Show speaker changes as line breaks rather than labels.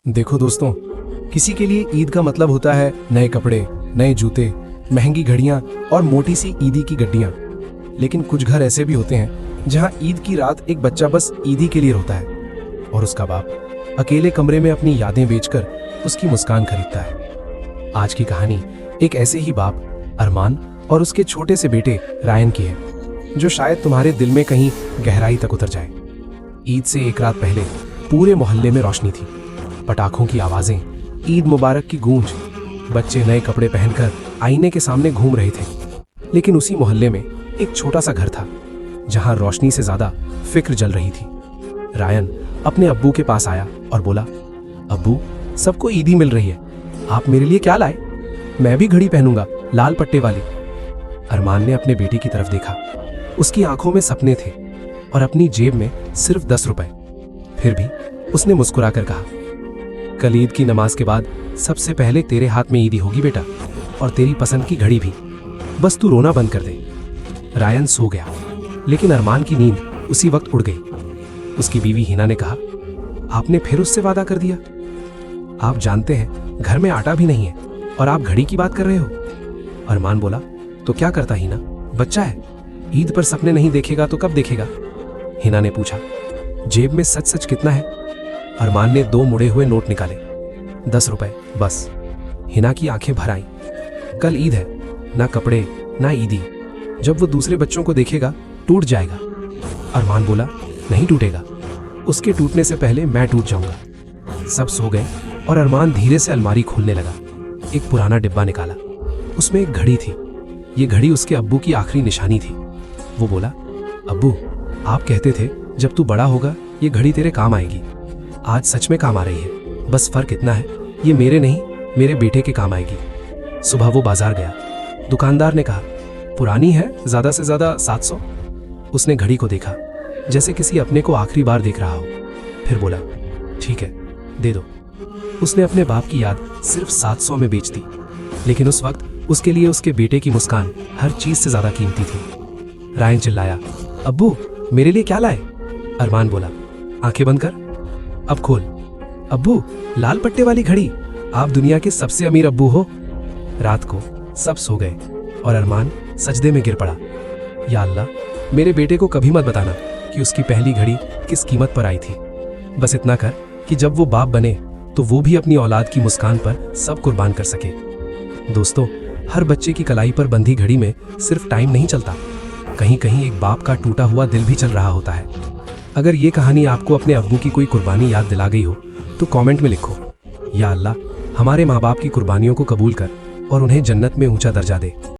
देखो दोस्तों, किसी के लिए ईद का मतलब होता है नए कपड़े, नए जूते, महंगी घड़ियां और मोटी सी ईदी की गड्डियां। लेकिन कुछ घर ऐसे भी होते हैं जहां ईद की रात एक बच्चा बस ईदी के लिए रोता है और उसका बाप अकेले कमरे में अपनी यादें बेचकर उसकी मुस्कान खरीदता है। आज की कहानी एक ऐसे ही बाप अरमान और उसके छोटे से बेटे रायन की है, जो शायद तुम्हारे दिल में कहीं गहराई तक उतर जाए। ईद से एक रात पहले पूरे मोहल्ले में रोशनी थी, पटाखों की आवाजें, ईद मुबारक की गूंज। बच्चे नए कपड़े पहनकर आईने के सामने घूम रहे थे। लेकिन उसी मोहल्ले में एक छोटा सा घर था जहां रोशनी से ज्यादा फिक्र जल रही थी। रायन अपने अब्बू के पास आया और बोला, अब्बू, सबको ईदी मिल रही है, आप मेरे लिए क्या लाए? मैं भी घड़ी पहनूंगा, लाल पट्टे वाली। अरमान ने अपने बेटे की तरफ देखा। उसकी आंखों में सपने थे और अपनी जेब में सिर्फ 10 रुपए। फिर भी उसने मुस्कुराकर कहा, कल ईद की नमाज के बाद सबसे पहले तेरे हाथ में ईदी होगी बेटा, और तेरी पसंद की घड़ी भी। बस तू रोना बंद कर दे। रायन सो गया, लेकिन अरमान की नींद उसी वक्त उड़ गई। उसकी बीवी हिना ने कहा, आपने फिर उससे वादा कर दिया? आप जानते हैं घर में आटा भी नहीं है और आप घड़ी की बात कर रहे हो। अरमान बोला, तो क्या करता हिना, बच्चा है, ईद पर सपने नहीं देखेगा तो कब देखेगा? हिना ने पूछा, जेब में सच सच कितना है? अरमान ने 2 मुड़े हुए नोट निकाले। 10 रुपए बस। हिना की आंखें भर आईं। कल ईद है, ना कपड़े ना ईदी। जब वो दूसरे बच्चों को देखेगा टूट जाएगा। अरमान बोला, नहीं टूटेगा, उसके टूटने से पहले मैं टूट जाऊंगा। सब सो गए और अरमान धीरे से अलमारी खोलने लगा। एक पुराना डिब्बा निकाला, उसमें एक घड़ी थी। ये घड़ी उसके अब्बू की आखिरी निशानी थी। वो बोला, अब्बू, आप कहते थे जब तू बड़ा होगा ये घड़ी तेरे काम आएगी। आज सच में काम आ रही है। बस फर्क इतना है, ये मेरे नहीं, मेरे बेटे के काम आएगी। सुबह वो बाजार गया। दुकानदार ने कहा, पुरानी है, ज्यादा से ज्यादा 700। उसने घड़ी को देखा, जैसे किसी अपने को आखिरी बार देख रहा हो। फिर बोला, ठीक है, दे दो। उसने अपने बाप की याद सिर्फ 700 में बेच दी। लेकिन उस वक्त उसके लिए उसके बेटे की मुस्कान हर चीज से ज्यादा कीमती थी। रायन चिल्लाया, अब्बू, मेरे लिए क्या लाए? अरमान बोला, आंखें बंद कर, अब खोल। अब्बू, लाल पट्टे वाली घड़ी, आप दुनिया के सबसे अमीर अब्बू हो। रात को सब सो गए और अरमान सजदे में गिर पड़ा। या अल्लाह, मेरे बेटे को कभी मत बताना कि उसकी पहली घड़ी किस कीमत पर आई थी। बस इतना कर कि जब वो बाप बने तो वो भी अपनी औलाद की मुस्कान पर सब कुर्बान कर सके। दोस्तों, हर बच्चे की कलाई पर बंधी घड़ी में सिर्फ टाइम नहीं चलता, कहीं कहीं एक बाप का टूटा हुआ दिल भी चल रहा होता है। अगर ये कहानी आपको अपने अब्बू की कोई कुर्बानी याद दिला गई हो तो कमेंट में लिखो, या अल्लाह, हमारे माँ बाप की कुर्बानियों को कबूल कर और उन्हें जन्नत में ऊंचा दर्जा दे।